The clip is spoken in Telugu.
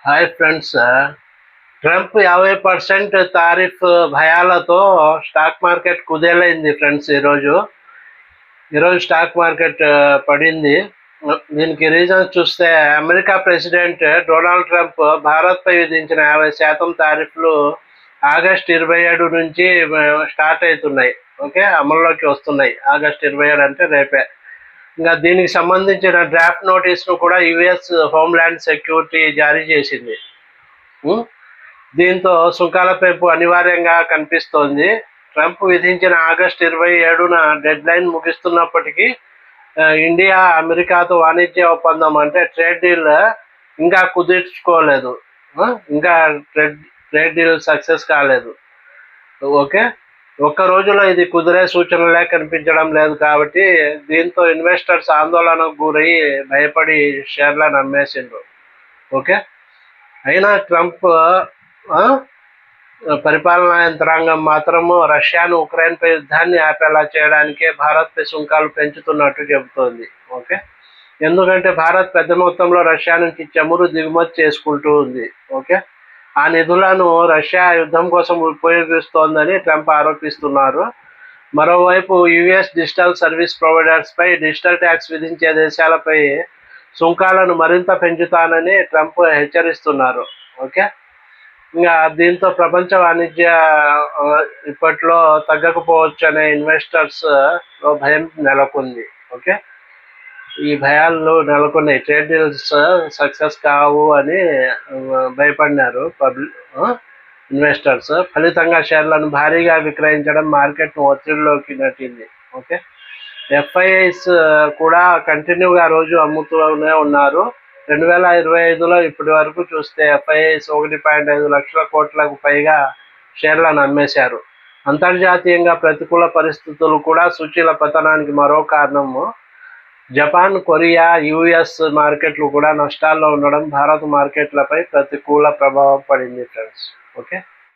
Hi friends. ట్రంప్ 50% తారిఫ్ భయాలతో స్టాక్ మార్కెట్ కుదేలైంది ఫ్రెండ్స్. ఈరోజు స్టాక్ మార్కెట్ పడింది. దీనికి రీజన్ చూస్తే అమెరికా ప్రెసిడెంట్ డొనాల్డ్ ట్రంప్ భారత్పై విధించిన 50% తారిఫ్లు ఆగస్టు 27 నుంచి స్టార్ట్ అవుతున్నాయి. ఓకే, అమల్లోకి వస్తున్నాయి. ఆగస్టు 27 అంటే రేపే. ఇంకా దీనికి సంబంధించిన డ్రాఫ్ట్ నోటీస్ను కూడా యుఎస్ హోమ్ల్యాండ్ సెక్యూరిటీ జారీ చేసింది. దీంతో సుంకాల పెంపు అనివార్యంగా కనిపిస్తోంది. ట్రంప్ విధించిన ఆగస్టు 27న డెడ్ లైన్ ముగిస్తున్నప్పటికీ ఇండియా అమెరికాతో వాణిజ్య ఒప్పందం అంటే ట్రేడ్ డీల్ ఇంకా కుదుర్చుకోలేదు. ఇంకా ట్రేడ్ డీల్ సక్సెస్ కాలేదు. ఓకే, ఒక్క రోజులో ఇది కుదిరే సూచనలే కనిపించడం లేదు. కాబట్టి దీంతో ఇన్వెస్టర్స్ ఆందోళనకు గురై భయపడి షేర్లను అమ్మేసిండ్రు. ఓకే, అయినా ట్రంప్ పరిపాలనా యంత్రాంగం మాత్రము రష్యాను ఉక్రెయిన్పై యుద్ధాన్ని ఆపేలా చేయడానికే భారత్పై సుంకాలు పెంచుతున్నట్టు చెబుతోంది. ఓకే, ఎందుకంటే భారత్ పెద్ద మొత్తంలో రష్యా నుంచి చమురు దిగుమతి చేసుకుంటూ ఉంది. ఓకే, ఆ నిధులను రష్యా యుద్ధం కోసం ఉపయోగిస్తోందని ట్రంప్ ఆరోపిస్తున్నారు. మరోవైపు యుఎస్ డిజిటల్ సర్వీస్ ప్రొవైడర్స్పై డిజిటల్ ట్యాక్స్ విధించే దేశాలపై సుంకాలను మరింత పెంచుతానని ట్రంప్ హెచ్చరిస్తున్నారు. ఓకే, ఇంకా దీంతో ప్రపంచ వాణిజ్య ఇప్పట్లో తగ్గకపోవచ్చు అనే ఇన్వెస్టర్స్ భయం నెలకొంది. ఓకే, ఈ భయాలు నెలకొన్నాయి. ట్రేడ్ డీల్స్ సక్సెస్ కావు అని భయపడినారు ఇన్వెస్టర్స్. ఫలితంగా షేర్లను భారీగా విక్రయించడం మార్కెట్ను ఒత్తిడిలోకి నెట్టింది. ఓకే, ఎఫ్ఐఐస్ కూడా కంటిన్యూగా రోజు అమ్ముతూనే ఉన్నారు. 2025లో ఇప్పటి వరకు చూస్తే ఎఫ్ఐఐస్ 1.5 లక్షల కోట్లకు పైగా షేర్లను అమ్మేశారు. అంతర్జాతీయంగా ప్రతికూల పరిస్థితులు కూడా సూచీల పతనానికి మరో కారణము. జపాన్, కొరియా, యుఎస్ మార్కెట్లు కూడా నష్టాల్లో ఉండడం భారత మార్కెట్లపై ప్రతికూల ప్రభావం పడింది ఫ్రెండ్స్. ఓకే.